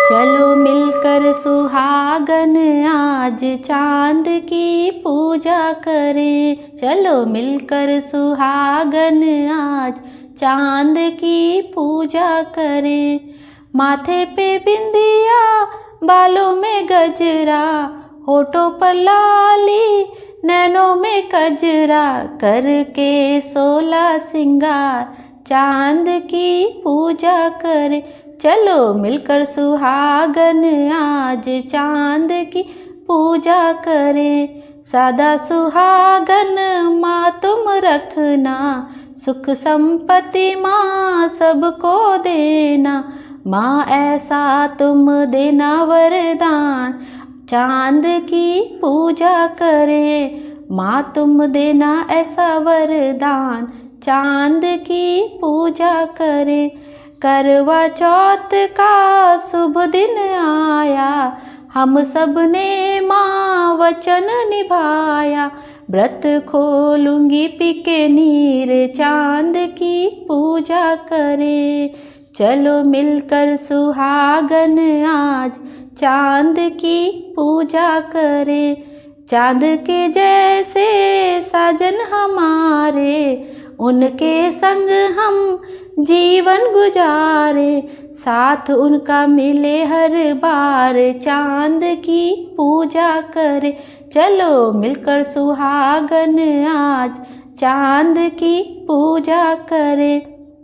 चलो मिलकर सुहागन आज चांद की पूजा करें। चलो मिलकर सुहागन आज चांद की पूजा करें। माथे पे बिंदिया, बालों में गजरा, होठों पर लाली, नैनों में कजरा, करके 16 सिंगार चांद की पूजा करें। चलो मिलकर सुहागन आज चांद की पूजा करें। सदा सुहागन माँ तुम रखना, सुख संपत्ति माँ सबको देना। माँ ऐसा तुम देना वरदान, चांद की पूजा करें। माँ तुम देना ऐसा वरदान, चांद की पूजा करें। करवा चौथ का शुभ दिन आया, हम सब ने माँ वचन निभाया। व्रत खोलूंगी पी के नीर, चांद की पूजा करें। चलो मिलकर सुहागन आज चांद की पूजा करें। चांद के जैसे साजन हमारे, उनके संग हम जीवन गुजारे। साथ उनका मिले हर बार, चांद की पूजा करें। चलो मिलकर सुहागन आज चांद की पूजा करें।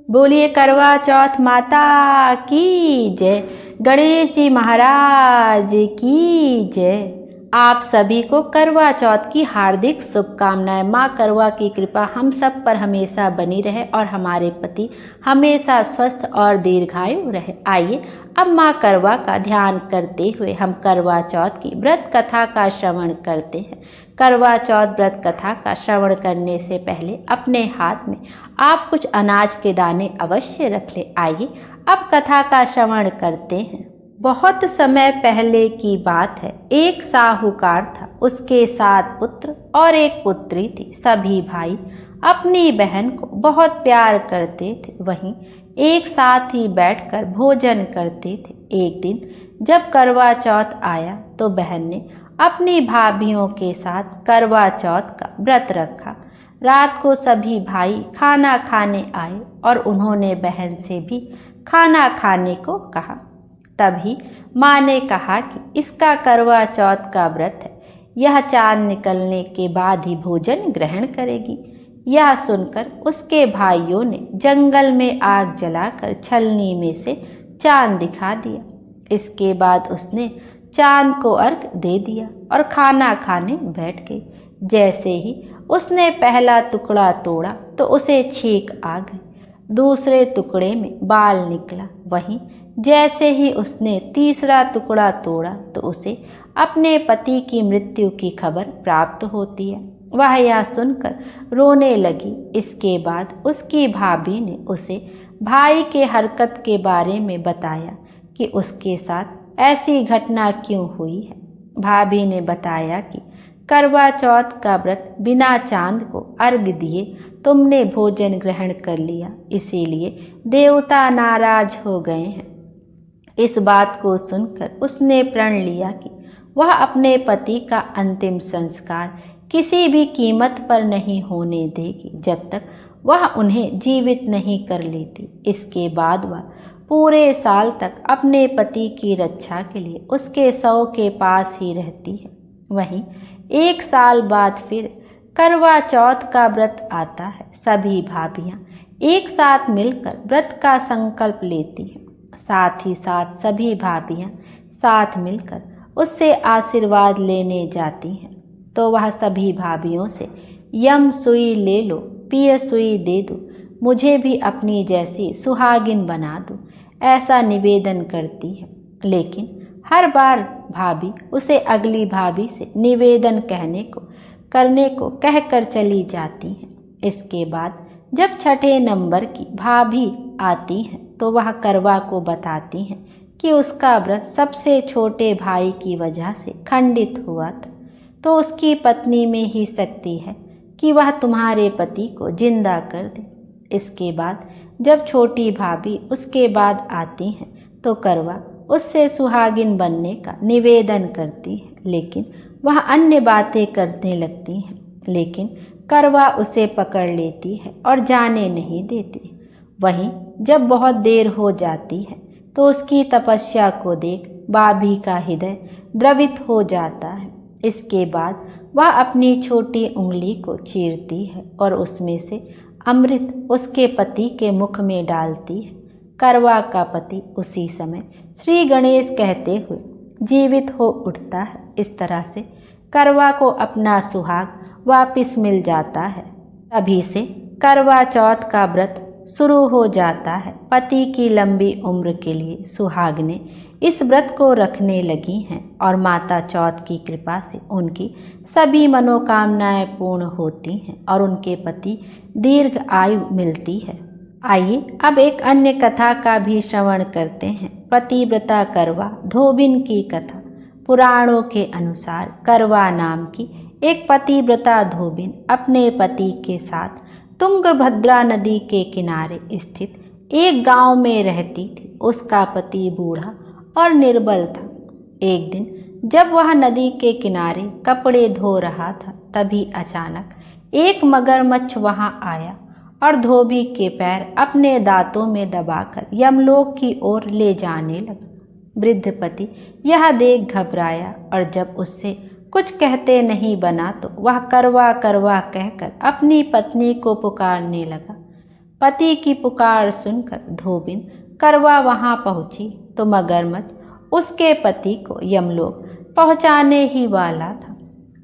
बोलिए करवा चौथ माता की जय, गणेश जी महाराज की जय। आप सभी को करवा चौथ की हार्दिक शुभकामनाएं। माँ करवा की कृपा हम सब पर हमेशा बनी रहे और हमारे पति हमेशा स्वस्थ और दीर्घायु रहे। आइए अब माँ करवा का ध्यान करते हुए हम करवा चौथ की व्रत कथा का श्रवण करते हैं। करवा चौथ व्रत कथा का श्रवण करने से पहले अपने हाथ में आप कुछ अनाज के दाने अवश्य रख ले। आइए अब कथा का श्रवण करते हैं। बहुत समय पहले की बात है। एक साहूकार था, उसके 7 पुत्र और एक पुत्री थी। सभी भाई अपनी बहन को बहुत प्यार करते थे, वहीं एक साथ ही बैठकर भोजन करते थे। एक दिन जब करवा चौथ आया तो बहन ने अपनी भाभियों के साथ करवा चौथ का व्रत रखा। रात को सभी भाई खाना खाने आए और उन्होंने बहन से भी खाना खाने को कहा। तभी माँ ने कहा कि इसका करवा चौथ का व्रत है, यह चांद निकलने के बाद ही भोजन ग्रहण करेगी। यह सुनकर उसके भाइयों ने जंगल में आग जलाकर छलनी में से चांद दिखा दिया। इसके बाद उसने चांद को अर्घ दे दिया और खाना खाने बैठ गई। जैसे ही उसने पहला टुकड़ा तोड़ा तो उसे छींक आ गई। दूसरे टुकड़े में बाल निकला। वहीं जैसे ही उसने तीसरा टुकड़ा तोड़ा तो उसे अपने पति की मृत्यु की खबर प्राप्त होती है। वह यह सुनकर रोने लगी। इसके बाद उसकी भाभी ने उसे भाई के हरकत के बारे में बताया कि उसके साथ ऐसी घटना क्यों हुई है। भाभी ने बताया कि करवा चौथ का व्रत बिना चांद को अर्घ दिए तुमने भोजन ग्रहण कर लिया, इसीलिए देवता नाराज हो गए हैं। इस बात को सुनकर उसने प्रण लिया कि वह अपने पति का अंतिम संस्कार किसी भी कीमत पर नहीं होने देगी जब तक वह उन्हें जीवित नहीं कर लेती। इसके बाद वह पूरे साल तक अपने पति की रक्षा के लिए उसके शव के पास ही रहती है। वहीं 1 साल बाद फिर करवा चौथ का व्रत आता है। सभी भाभियां एक साथ मिलकर व्रत का संकल्प लेती हैं। साथ ही साथ सभी भाभियां साथ मिलकर उससे आशीर्वाद लेने जाती हैं। तो वह सभी भाभियों से यम सुई ले लो, पिय सुई दे दो, मुझे भी अपनी जैसी सुहागिन बना दो, ऐसा निवेदन करती है। लेकिन हर बार भाभी उसे अगली भाभी से निवेदन करने को कहकर चली जाती हैं। इसके बाद जब छठे नंबर की भाभी आती हैं तो वह करवा को बताती हैं कि उसका व्रत सबसे छोटे भाई की वजह से खंडित हुआ था, तो उसकी पत्नी में ही शक्ति है कि वह तुम्हारे पति को जिंदा कर दे। इसके बाद जब छोटी भाभी उसके बाद आती हैं तो करवा उससे सुहागिन बनने का निवेदन करती है, लेकिन वह अन्य बातें करने लगती है। लेकिन करवा उसे पकड़ लेती है और जाने नहीं देती। वहीं जब बहुत देर हो जाती है तो उसकी तपस्या को देख बाभी का हृदय द्रवित हो जाता है। इसके बाद वह अपनी छोटी उंगली को चीरती है और उसमें से अमृत उसके पति के मुख में डालती है। करवा का पति उसी समय श्री गणेश कहते हुए जीवित हो उठता है। इस तरह से करवा को अपना सुहाग वापिस मिल जाता है। तभी से करवा चौथ का व्रत शुरू हो जाता है। पति की लंबी उम्र के लिए सुहागनें इस व्रत को रखने लगी हैं और माता चौथ की कृपा से उनकी सभी मनोकामनाएं पूर्ण होती हैं और उनके पति दीर्घ आयु मिलती है। आइए अब एक अन्य कथा का भी श्रवण करते हैं। पतिव्रता करवा धोबिन की कथा। पुराणों के अनुसार करवा नाम की एक पतिव्रता धोबिन अपने पति के साथ तुंगभद्रा नदी के किनारे स्थित एक गांव में रहती थी। उसका पति बूढ़ा और निर्बल था। एक दिन जब वह नदी के किनारे कपड़े धो रहा था, तभी अचानक एक मगरमच्छ वहां आया और धोबी के पैर अपने दांतों में दबाकर यमलोक की ओर ले जाने लगा। वृद्ध पति यह देख घबराया और जब उससे कुछ कहते नहीं बना तो वह करवा करवा कहकर अपनी पत्नी को पुकारने लगा। पति की पुकार सुनकर धोबिन करवा वहां पहुंची तो मगरमच्छ उसके पति को यमलोक पहुंचाने ही वाला था।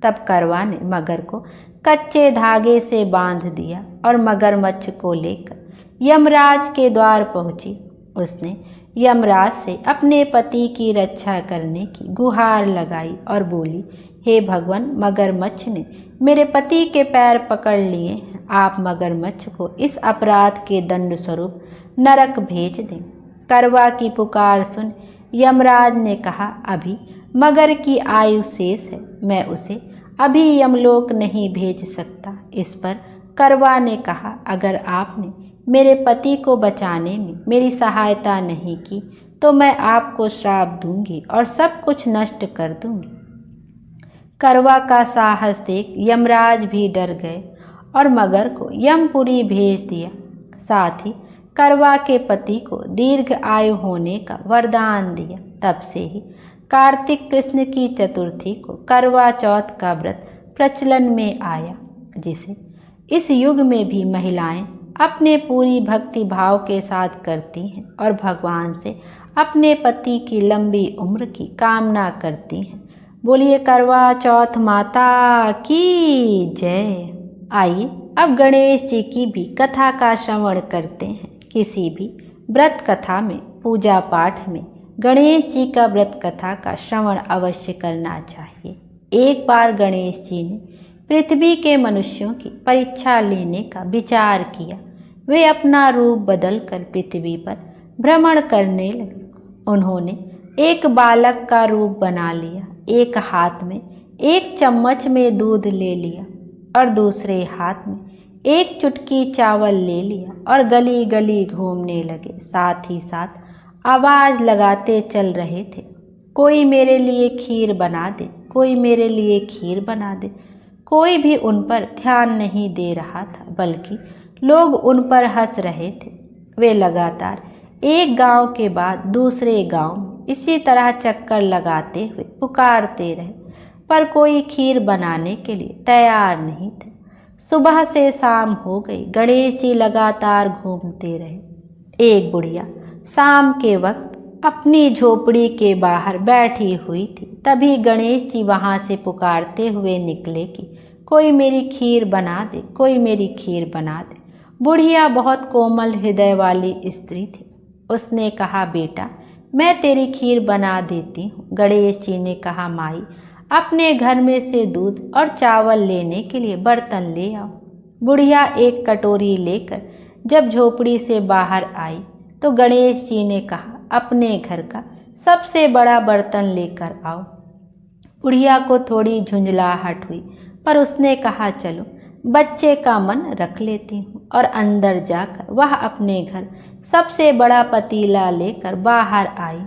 तब करवा ने मगर को कच्चे धागे से बांध दिया और मगरमच्छ को लेकर यमराज के द्वार पहुंची। उसने यमराज से अपने पति की रक्षा करने की गुहार लगाई और बोली, हे भगवान, मगरमच्छ ने मेरे पति के पैर पकड़ लिए हैं। आप मगरमच्छ को इस अपराध के दंड स्वरूप नरक भेज दें। करवा की पुकार सुन यमराज ने कहा, अभी मगर की आयु शेष है, मैं उसे अभी यमलोक नहीं भेज सकता। इस पर करवा ने कहा, अगर आपने मेरे पति को बचाने में मेरी सहायता नहीं की तो मैं आपको श्राप दूंगी और सब कुछ नष्ट कर दूंगी। करवा का साहस देख यमराज भी डर गए और मगर को यमपुरी भेज दिया। साथ ही करवा के पति को दीर्घ आयु होने का वरदान दिया। तब से ही कार्तिक कृष्ण की चतुर्थी को करवा चौथ का व्रत प्रचलन में आया, जिसे इस युग में भी महिलाएं अपने पूरी भक्ति भाव के साथ करती हैं और भगवान से अपने पति की लंबी उम्र की कामना करती हैं। बोलिए करवा चौथ माता की जय। आइए अब गणेश जी की भी कथा का श्रवण करते हैं। किसी भी व्रत कथा में, पूजा पाठ में गणेश जी का व्रत कथा का श्रवण अवश्य करना चाहिए। एक बार गणेश जी ने पृथ्वी के मनुष्यों की परीक्षा लेने का विचार किया। वे अपना रूप बदलकर पृथ्वी पर भ्रमण करने लगे। उन्होंने एक बालक का रूप बना लिया। एक हाथ में एक चम्मच में दूध ले लिया और दूसरे हाथ में एक चुटकी चावल ले लिया और गली गली घूमने लगे। साथ ही साथ आवाज लगाते चल रहे थे, कोई मेरे लिए खीर बना दे, कोई मेरे लिए खीर बना दे। कोई भी उन पर ध्यान नहीं दे रहा था, बल्कि लोग उन पर हंस रहे थे। वे लगातार एक गांव के बाद दूसरे गांव में इसी तरह चक्कर लगाते हुए पुकारते रहे, पर कोई खीर बनाने के लिए तैयार नहीं थे। सुबह से शाम हो गई, गणेश जी लगातार घूमते रहे। एक बुढ़िया शाम के वक्त अपनी झोपड़ी के बाहर बैठी हुई थी। तभी गणेश जी वहां से पुकारते हुए निकले कि कोई मेरी खीर बना दे, कोई मेरी खीर बना दे। बुढ़िया बहुत कोमल हृदय वाली स्त्री थी। उसने कहा, बेटा मैं तेरी खीर बना देती हूँ। गणेश जी ने कहा, माई अपने घर में से दूध और चावल लेने के लिए बर्तन ले आओ। बुढ़िया एक कटोरी लेकर जब झोपड़ी से बाहर आई तो गणेश जी ने कहा, अपने घर का सबसे बड़ा बर्तन लेकर आओ। बुढ़िया को थोड़ी झुंझलाहट हुई, पर उसने कहा, चलो बच्चे का मन रख लेती हूँ। और अंदर जाकर वह अपने घर सबसे बड़ा पतीला लेकर बाहर आई।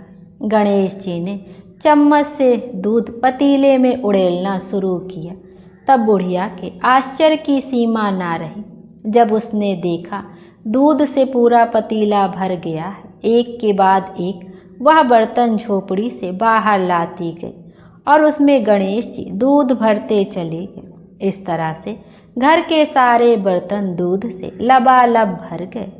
गणेश जी ने चम्मच से दूध पतीले में उड़ेलना शुरू किया। तब बुढ़िया के आश्चर्य की सीमा ना रही जब उसने देखा दूध से पूरा पतीला भर गया है। एक के बाद एक वह बर्तन झोपड़ी से बाहर लाती गई और उसमें गणेश जी दूध भरते चले गए। इस तरह से घर के सारे बर्तन दूध से लबालब भर गए।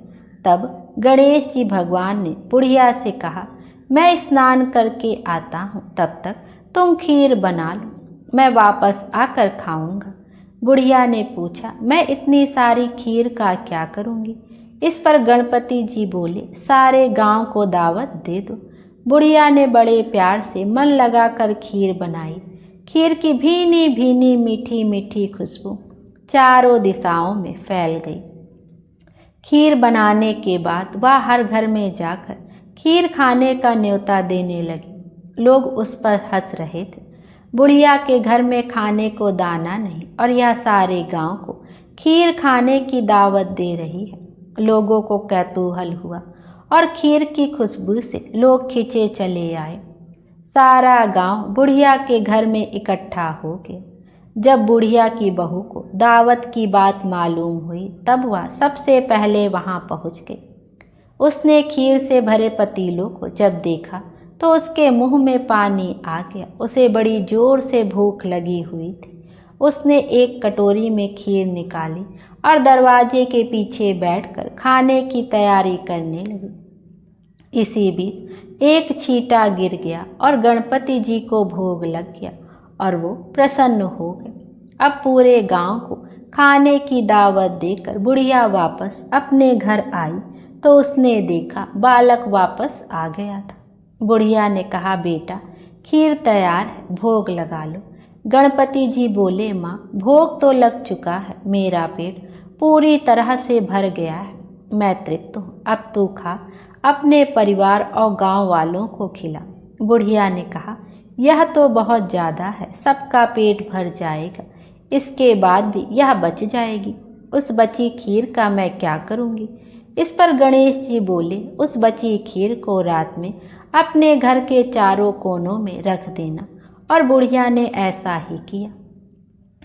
तब गणेश जी भगवान ने बुढ़िया से कहा, मैं स्नान करके आता हूँ, तब तक तुम खीर बना लो, मैं वापस आकर खाऊंगा। बुढ़िया ने पूछा, मैं इतनी सारी खीर का क्या करूँगी? इस पर गणपति जी बोले, सारे गांव को दावत दे दो। बुढ़िया ने बड़े प्यार से मन लगाकर खीर बनाई। खीर की भीनी भीनी मीठी मीठी खुशबू चारों दिशाओं में फैल गई। खीर बनाने के बाद वह हर घर में जाकर खीर खाने का न्योता देने लगी। लोग उस पर हंस रहे थे। बुढ़िया के घर में खाने को दाना नहीं और यह सारे गांव को खीर खाने की दावत दे रही है। लोगों को कौतूहल हुआ और खीर की खुशबू से लोग खिंचे चले आए। सारा गांव बुढ़िया के घर में इकट्ठा हो गया। जब बुढ़िया की बहू को दावत की बात मालूम हुई तब वह सबसे पहले वहां पहुंच गई। उसने खीर से भरे पतीलों को जब देखा तो उसके मुंह में पानी आ गया। उसे बड़ी जोर से भूख लगी हुई थी। उसने एक कटोरी में खीर निकाली और दरवाजे के पीछे बैठकर खाने की तैयारी करने लगी। इसी बीच एक छींटा गिर गया और गणपति जी को भोग लग गया और वो प्रसन्न हो गए। अब पूरे गांव को खाने की दावत देकर बुढ़िया वापस अपने घर आई तो उसने देखा बालक वापस आ गया था। बुढ़िया ने कहा, बेटा खीर तैयार है, भोग लगा लो। गणपति जी बोले, माँ भोग तो लग चुका है, मेरा पेट पूरी तरह से भर गया है, मैं तृप्त हूँ, अब तू खा, अपने परिवार और गांव वालों को खिला। बुढ़िया ने कहा, यह तो बहुत ज़्यादा है, सबका पेट भर जाएगा, इसके बाद भी यह बच जाएगी, उस बची खीर का मैं क्या करूँगी? इस पर गणेश जी बोले, उस बची खीर को रात में अपने घर के चारों कोनों में रख देना। और बुढ़िया ने ऐसा ही किया।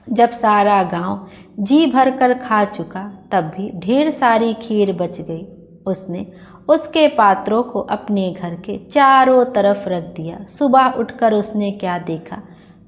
जब सारा गांव जी भरकर खा चुका तब भी ढेर सारी खीर बच गई। उसने उसके पात्रों को अपने घर के चारों तरफ रख दिया। सुबह उठकर उसने क्या देखा,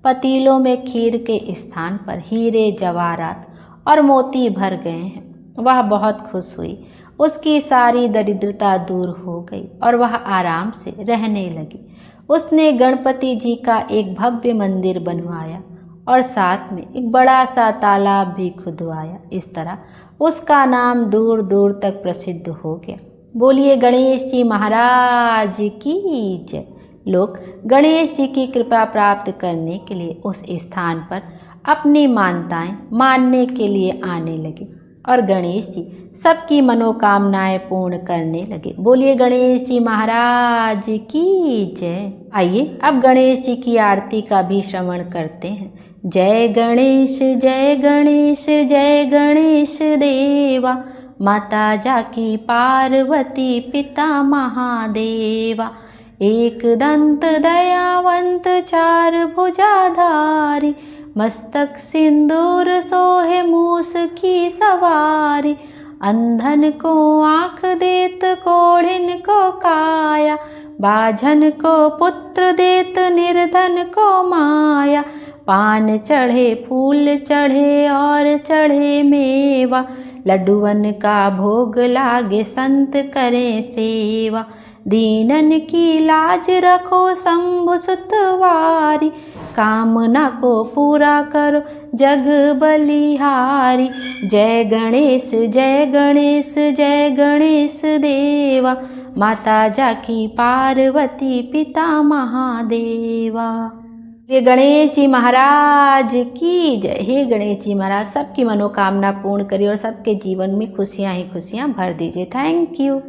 पतीलों में खीर के स्थान पर हीरे जवाहरात और मोती भर गए हैं। वह बहुत खुश हुई। उसकी सारी दरिद्रता दूर हो गई और वह आराम से रहने लगी। उसने गणपति जी का एक भव्य मंदिर बनवाया और साथ में एक बड़ा सा तालाब भी खुदवाया। इस तरह उसका नाम दूर दूर तक प्रसिद्ध हो गया। बोलिए गणेश जी महाराज की जय। लोग गणेश जी की कृपा प्राप्त करने के लिए उस स्थान पर अपनी मान्यताएं मानने के लिए आने लगे और गणेश जी सबकी मनोकामनाएं पूर्ण करने लगे। बोलिए गणेश जी महाराज की जय। आइए अब गणेश जी की आरती का भी श्रवण करते हैं। जय गणेश जय गणेश जय गणेश देवा, माता जाकी पार्वती पिता महादेवा, एक दंत दयावंत चार भुजाधारी, मस्तक सिंदूर सोहे मूस की सवारी, अंधन को आँख देत कोढ़िन को काया, बाझन को पुत्र देत निर्धन को माया, पान चढ़े फूल चढ़े और चढ़े मेवा, लड्डुअन का भोग लागे संत करें सेवा, दीनन की लाज रखो शंभु सुतवारी, कामना को पूरा करो जग बलिहारी, जय गणेश जय गणेश जय गणेश देवा, माता जाकी पार्वती पिता महादेवा। ये गणेश जी महाराज की जय। हे गणेश जी महाराज सबकी मनोकामना पूर्ण करिए और सबके जीवन में खुशियां ही खुशियां भर दीजिए। Thank you.